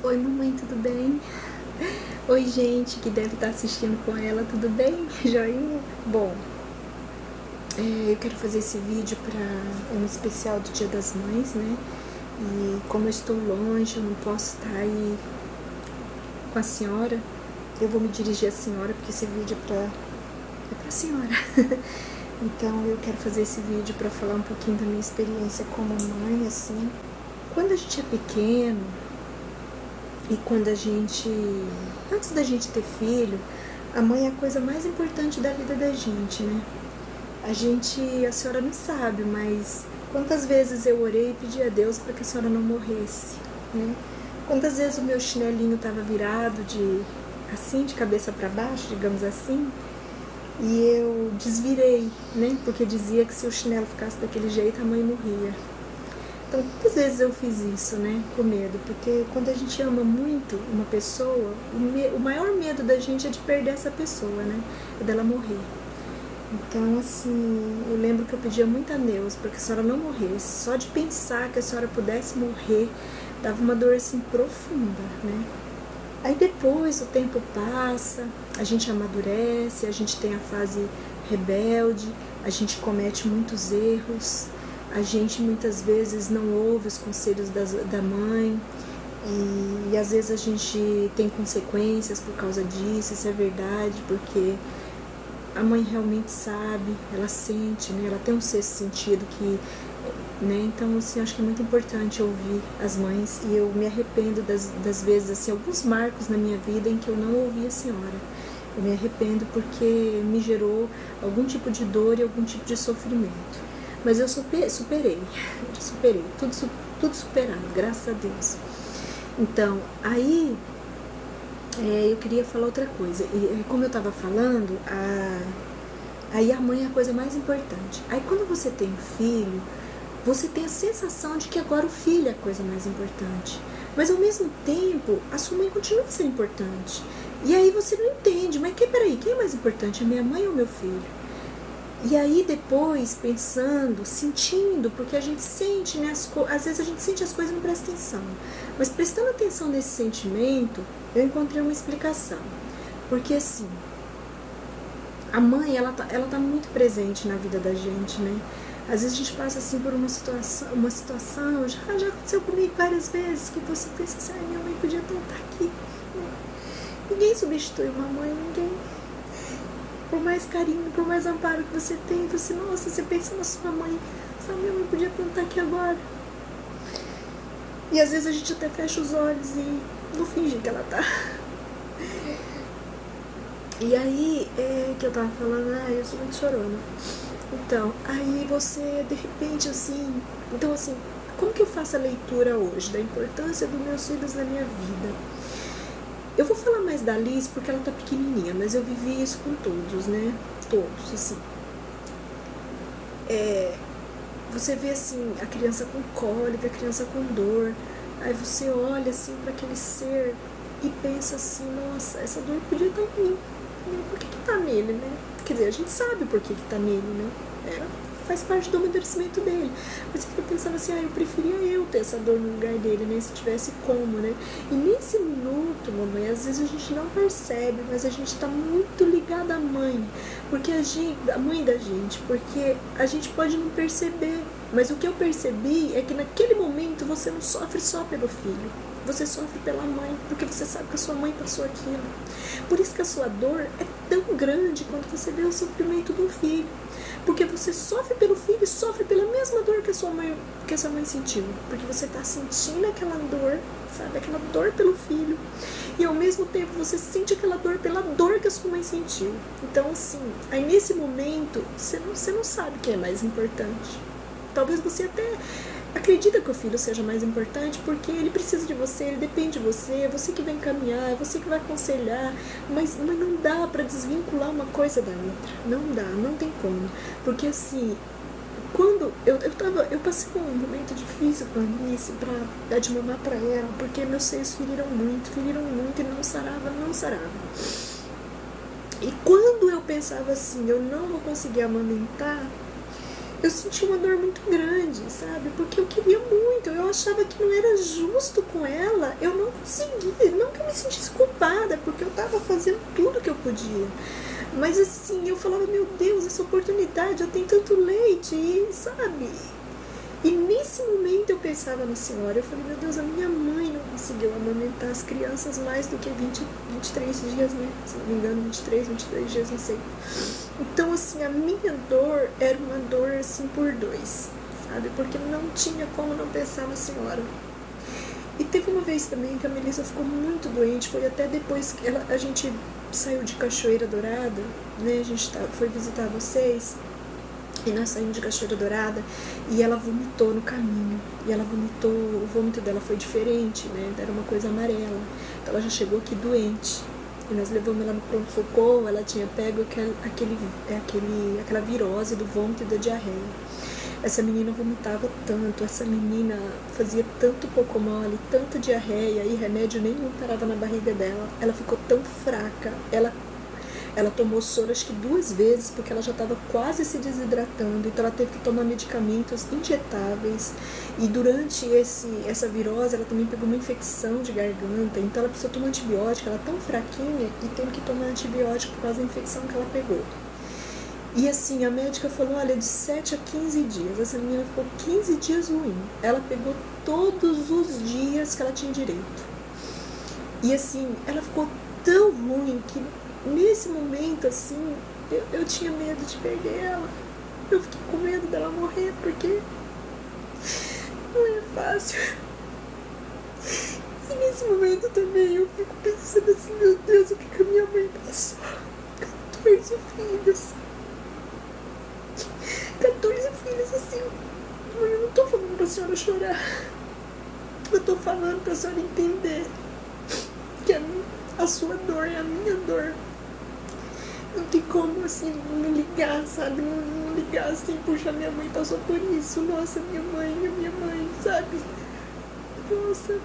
Oi, mamãe, tudo bem? Oi, gente que deve estar assistindo com ela, tudo bem? Joinha? Bom, eu quero fazer esse vídeo para um especial do Dia das Mães, né? E como eu estou longe, eu não posso estar aí com a senhora. Eu vou me dirigir à senhora, porque esse vídeo é pra senhora. Então eu quero fazer esse vídeo para falar um pouquinho da minha experiência como mãe, assim. Quando a gente é pequeno, e quando antes da gente ter filho, a mãe é a coisa mais importante da vida da gente, né? A senhora não sabe, mas quantas vezes eu orei e pedi a Deus para que a senhora não morresse, né? Quantas vezes o meu chinelinho estava virado de cabeça para baixo, digamos assim, e eu desvirei, né? Porque dizia que se o chinelo ficasse daquele jeito, a mãe morria. Então, quantas vezes eu fiz isso, né, com medo? Porque quando a gente ama muito uma pessoa, o maior medo da gente é de perder essa pessoa, né? É dela morrer. Então, assim, eu lembro que eu pedia muito a Deus para que a senhora não morresse. Só de pensar que a senhora pudesse morrer, dava uma dor, assim, profunda, né? Aí depois o tempo passa, a gente amadurece, a gente tem a fase rebelde, a gente comete muitos erros, a gente muitas vezes não ouve os conselhos da mãe e às vezes a gente tem consequências por causa disso, isso é verdade, porque a mãe realmente sabe, ela sente, né? Ela tem um sexto sentido que, né? Então, assim, acho que é muito importante ouvir as mães e eu me arrependo das vezes, assim, alguns marcos na minha vida em que eu não ouvi a senhora. Eu me arrependo porque me gerou algum tipo de dor e algum tipo de sofrimento. Mas eu superei, tudo superado, graças a Deus. Então, aí eu queria falar outra coisa. E, como eu estava falando, aí a mãe é a coisa mais importante. Aí quando você tem um filho, você tem a sensação de que agora o filho é a coisa mais importante. Mas ao mesmo tempo, a sua mãe continua sendo importante. E aí você não entende, mas peraí, quem é mais importante, a minha mãe ou meu filho? E aí depois, pensando, sentindo, porque a gente sente, né, às vezes a gente sente as coisas e não presta atenção. Mas prestando atenção nesse sentimento, eu encontrei uma explicação. Porque assim, a mãe, ela tá muito presente na vida da gente, né? Às vezes a gente passa assim por uma situação já aconteceu comigo várias vezes, que você pensa assim, minha mãe podia estar aqui. Ninguém substitui uma mãe, ninguém. Por mais carinho, por mais amparo que você tem, você, nossa, você pensa na sua mãe, sabe, minha mãe podia estar aqui agora. E às vezes a gente até fecha os olhos e não finge que ela tá. E aí, que eu tava falando, eu sou muito chorona. Então, aí você, de repente, assim... Então, assim, como que eu faço a leitura hoje da importância dos meus filhos na minha vida? Eu vou falar mais da Liz porque ela tá pequenininha, mas eu vivi isso com todos, né? Todos, assim. Você vê, assim, a criança com cólica, a criança com dor. Aí você olha, assim, para aquele ser e pensa assim, nossa, essa dor podia estar em mim. Por que tá nele, né? Quer dizer, a gente sabe por que tá nele, né? Faz parte do amadurecimento dele. Mas eu pensava assim, eu preferia eu ter essa dor no lugar dele, né? Se tivesse como, né? E nesse minuto, mamãe, às vezes a gente não percebe, mas a gente tá muito ligada à mãe. Porque a mãe da gente, porque a gente pode não perceber. Mas o que eu percebi é que naquele momento você não sofre só pelo filho. Você sofre pela mãe, porque você sabe que a sua mãe passou aquilo. Por isso que a sua dor é tão grande quando você vê o sofrimento do filho. Porque você sofre pelo filho e sofre pela mesma dor que a sua mãe sentiu. Porque você está sentindo aquela dor, sabe? Aquela dor pelo filho. E ao mesmo tempo você sente aquela dor pela dor que a sua mãe sentiu. Então, assim, aí nesse momento, você não sabe quem é mais importante. Talvez você até acredita que o filho seja mais importante porque ele precisa de você, ele depende de você, é você que vai encaminhar, é você que vai aconselhar, mas não dá pra desvincular uma coisa da outra, não dá, não tem como, porque assim, quando eu passei por um momento difícil com a Alice pra dar de mamar pra ela, porque meus seios feriram muito e não sarava. E quando eu pensava assim, eu não vou conseguir amamentar, eu senti uma dor muito grande, sabe? Porque eu queria muito, eu achava que não era justo com ela eu não consegui, não que eu me sentisse culpada, porque eu tava fazendo tudo que eu podia. Mas assim, eu falava, meu Deus, essa oportunidade, eu tenho tanto leite, e sabe? E nesse momento eu pensava na senhora, eu falei, meu Deus, a minha mãe não conseguiu amamentar as crianças mais do que 23 dias, né? Se não me engano, 23 dias, não sei. Então, assim, a minha dor era uma dor, assim, por dois, sabe? Porque não tinha como não pensar na senhora. E teve uma vez também que a Melissa ficou muito doente, foi até depois que a gente saiu de Cachoeira Dourada, né? A gente foi visitar vocês. E nós saímos de Cachoeira Dourada e ela vomitou no caminho. E ela vomitou, o vômito dela foi diferente, né? Era uma coisa amarela. Então ela já chegou aqui doente. E nós levamos ela no pronto-socorro, ela tinha pego aquela virose do vômito e da diarreia. Essa menina vomitava tanto, essa menina fazia tanto cocô mole, tanta diarreia e remédio nenhum parava na barriga dela. Ela ficou tão fraca, ela tomou soro acho que 2 vezes, porque ela já estava quase se desidratando, então ela teve que tomar medicamentos injetáveis. E durante essa virose, ela também pegou uma infecção de garganta, então ela precisou tomar antibiótico, ela é tão fraquinha e teve que tomar antibiótico por causa da infecção que ela pegou. E assim, a médica falou, olha, de 7 a 15 dias, essa menina ficou 15 dias ruim. Ela pegou todos os dias que ela tinha direito. E assim, ela ficou tão ruim que nesse momento, assim, eu tinha medo de perder ela. Eu fiquei com medo dela morrer, porque não é fácil. E nesse momento também eu fico pensando assim, meu Deus, o que a minha mãe passou? 14 filhos. 14 filhos, assim. Eu não tô falando pra senhora chorar. Eu tô falando pra senhora entender que a sua dor é a minha dor. Não tem como, assim, não ligar, sabe? Não ligar assim, puxa, minha mãe passou por isso. Nossa, minha mãe, sabe? Nossa.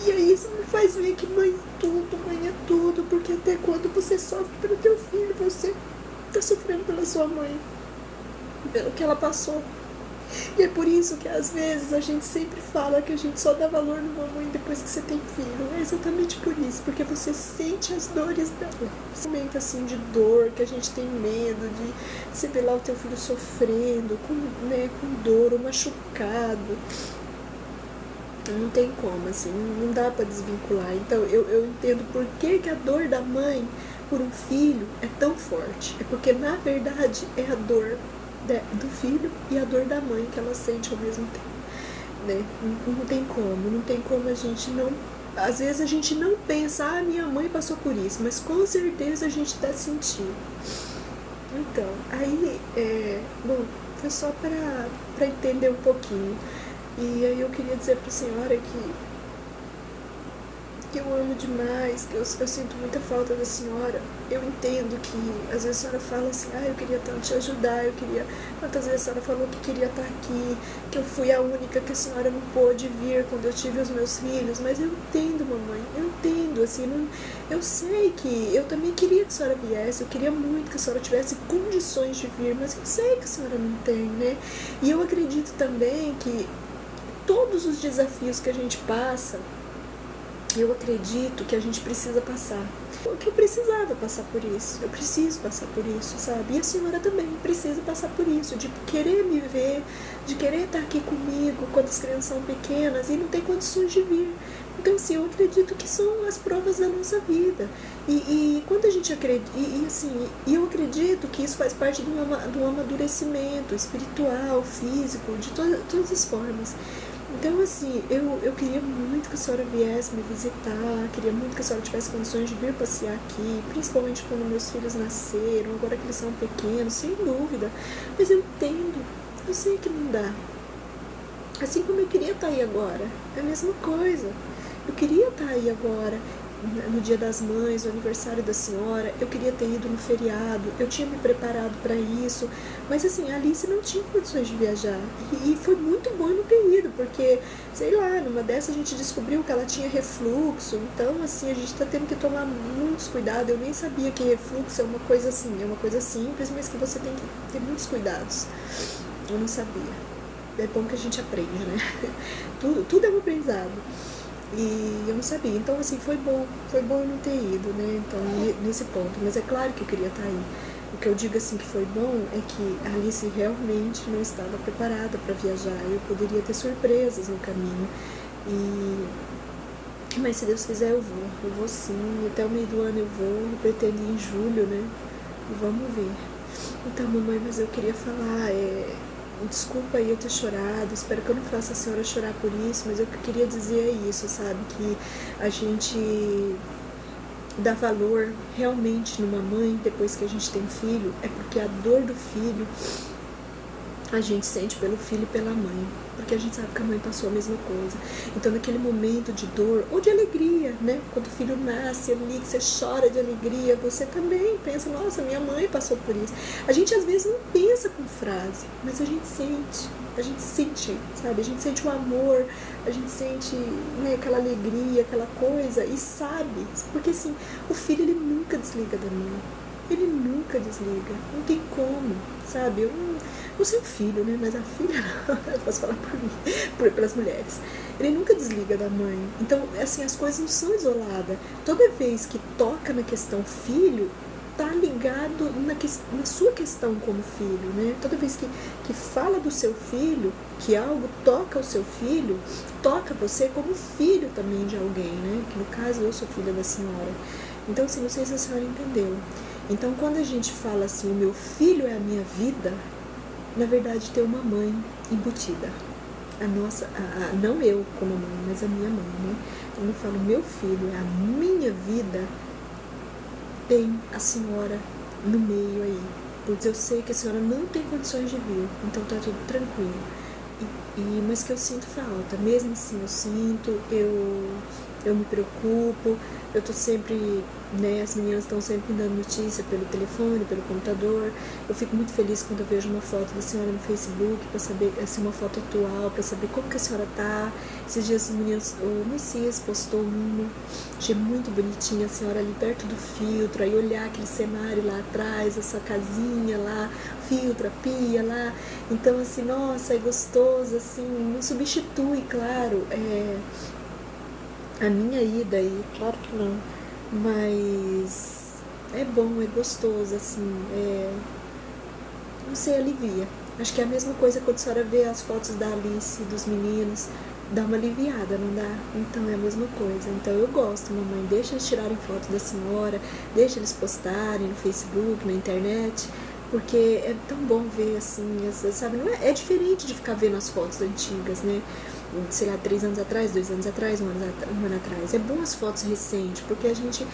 E aí isso me faz ver que mãe é tudo. Porque até quando você sofre pelo teu filho, você tá sofrendo pela sua mãe. Pelo que ela passou. E é por isso que às vezes a gente sempre fala que a gente só dá valor numa mãe depois que você tem filho. É exatamente por isso, porque você sente as dores dela. Esse momento assim de dor, que a gente tem medo de você ver lá o teu filho sofrendo, com dor ou machucado. Não tem como, assim, não dá pra desvincular. Então eu entendo por que a dor da mãe por um filho é tão forte. É porque na verdade é a dor do filho e a dor da mãe que ela sente ao mesmo tempo, né? Não tem como a gente não... Às vezes a gente não pensa, minha mãe passou por isso, mas com certeza a gente tá sentindo. Então, aí, bom, foi só pra entender um pouquinho. E aí eu queria dizer pra senhora que eu amo demais, que eu sinto muita falta da senhora. Eu entendo que às vezes a senhora fala assim, eu queria tanto te ajudar, quantas vezes a senhora falou que queria estar aqui, que eu fui a única que a senhora não pôde vir quando eu tive os meus filhos, mas eu entendo, mamãe, eu entendo, assim, eu sei que eu também queria que a senhora viesse, eu queria muito que a senhora tivesse condições de vir, mas eu sei que a senhora não tem, né? E eu acredito também que todos os desafios que a gente passa, eu acredito que a gente precisa passar. Porque eu precisava passar por isso. Eu preciso passar por isso, sabe? E a senhora também precisa passar por isso. De querer me ver, de querer estar aqui comigo quando as crianças são pequenas e não tem condições de vir. Então, assim, eu acredito que são as provas da nossa vida. E quando a gente acredita... E eu acredito que isso faz parte de um amadurecimento espiritual, físico, de todas as formas. Então, assim, eu queria muito que a senhora viesse me visitar, queria muito que a senhora tivesse condições de vir passear aqui, principalmente quando meus filhos nasceram, agora que eles são pequenos, sem dúvida. Mas eu entendo, eu sei que não dá. Assim como eu queria estar aí agora, é a mesma coisa. Eu queria estar aí agora, no Dia das Mães, no aniversário da senhora, eu queria ter ido no feriado, eu tinha me preparado para isso, mas assim, a Alice não tinha condições de viajar, e foi muito bom eu não ter ido, porque, sei lá, numa dessas a gente descobriu que ela tinha refluxo, então assim, a gente tá tendo que tomar muitos cuidados. Eu nem sabia que refluxo é uma coisa assim, é uma coisa simples, mas que você tem que ter muitos cuidados. Eu não sabia. É bom que a gente aprende, né? Tudo é um aprendizado. E eu não sabia. Então, assim, foi bom eu não ter ido, né? Então, nesse ponto. Mas é claro que eu queria estar aí. O que eu digo, assim, que foi bom é que a Alice realmente não estava preparada para viajar. Eu poderia ter surpresas no caminho. Mas se Deus quiser, eu vou sim. Até o meio do ano eu vou. Eu pretendo ir em julho, né? E vamos ver. Então, mamãe, mas eu queria falar, desculpa aí eu ter chorado, espero que eu não faça a senhora chorar por isso, mas o que eu queria dizer é isso, sabe? Que a gente dá valor realmente numa mãe depois que a gente tem filho, é porque a dor do filho a gente sente pelo filho e pela mãe, porque a gente sabe que a mãe passou a mesma coisa. Então, naquele momento de dor ou de alegria, né? Quando o filho nasce ali, que você chora de alegria, você também pensa, nossa, minha mãe passou por isso. A gente às vezes não pensa com frase, mas a gente sente, sabe? A gente sente o amor, a gente sente, né, aquela alegria, aquela coisa, e sabe, porque assim, o filho ele nunca desliga da mãe. Ele nunca desliga, não tem como, sabe? Eu não sei o filho, né? Mas a filha, eu posso falar por mim, pelas mulheres. Ele nunca desliga da mãe. Então, assim, as coisas não são isoladas. Toda vez que toca na questão filho, tá ligado na sua questão como filho, né? Toda vez que fala do seu filho, que algo toca o seu filho, toca você como filho também de alguém, né? Que no caso eu sou filha da senhora. Então, assim, não sei se a senhora entendeu. Então, quando a gente fala assim, o meu filho é a minha vida, na verdade tem uma mãe embutida. Não eu como mãe, mas a minha mãe, né? Então, eu falo, meu filho é a minha vida, tem a senhora no meio aí. Porque eu sei que a senhora não tem condições de vir, então tá tudo tranquilo. Mas que eu sinto falta, mesmo assim eu sinto, eu me preocupo, eu tô sempre, né, as meninas estão sempre me dando notícia pelo telefone, pelo computador. Eu fico muito feliz quando eu vejo uma foto da senhora no Facebook, pra saber, assim, uma foto atual, pra saber como que a senhora tá. Esses dias os meninos, o Messias postou uma, achei muito bonitinha a senhora ali perto do filtro, aí olhar aquele cenário lá atrás, essa casinha lá, filtro, a pia lá. Então, assim, nossa, é gostoso, assim, não substitui, claro, a minha ida aí, claro que não, mas é bom, é gostoso, assim, não sei, alivia. Acho que é a mesma coisa quando a senhora vê as fotos da Alice, dos meninos, dá uma aliviada, não dá? Então é a mesma coisa. Então eu gosto, mamãe, deixa eles tirarem foto da senhora, deixa eles postarem no Facebook, na internet, porque é tão bom ver, assim, sabe, não é diferente de ficar vendo as fotos antigas, né? Sei lá, 3 anos atrás, 2 anos atrás, um ano atrás. É bom as fotos recentes, porque a gente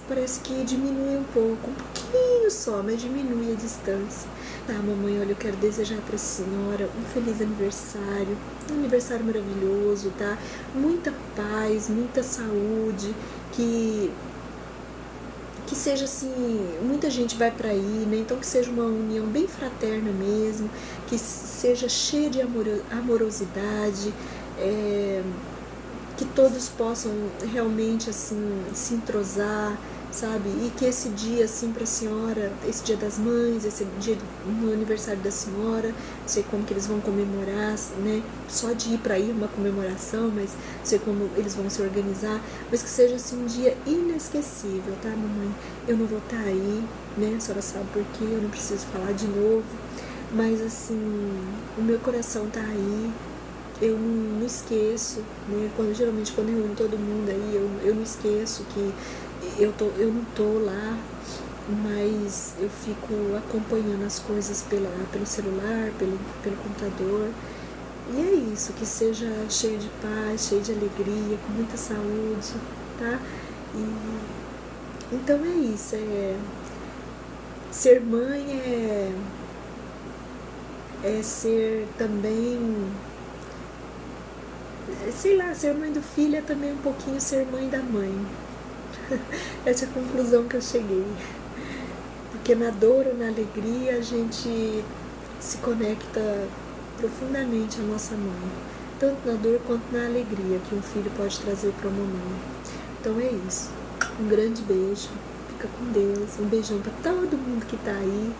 parece que diminui um pouco, um pouquinho só, mas diminui a distância. Tá, mamãe, olha, eu quero desejar pra senhora um feliz aniversário, um aniversário maravilhoso, tá? Muita paz, muita saúde, que seja assim, muita gente vai para aí, né? Então que seja uma união bem fraterna mesmo, que seja cheia de amorosidade, que todos possam realmente assim se entrosar, sabe? E que esse dia assim para a senhora, esse dia das mães, esse dia no aniversário da senhora, não sei como que eles vão comemorar, né? Só de ir para aí uma comemoração, mas não sei como eles vão se organizar, mas que seja assim um dia inesquecível, tá, mamãe? Eu não vou estar aí, né? A senhora sabe por quê, eu não preciso falar de novo, mas assim, o meu coração tá aí. Eu não esqueço, né? Geralmente quando eu uno todo mundo aí, eu não esqueço que eu não tô lá, mas eu fico acompanhando as coisas pelo celular, pelo computador. E é isso, que seja cheio de paz, cheio de alegria, com muita saúde, tá? Então é isso, ser mãe é ser também, sei lá, ser mãe do filho é também um pouquinho ser mãe da mãe. Essa é a conclusão que eu cheguei. Porque na dor ou na alegria a gente se conecta profundamente à nossa mãe. Tanto na dor quanto na alegria que um filho pode trazer para uma mãe. Então é isso. Um grande beijo. Fica com Deus. Um beijão para todo mundo que tá aí.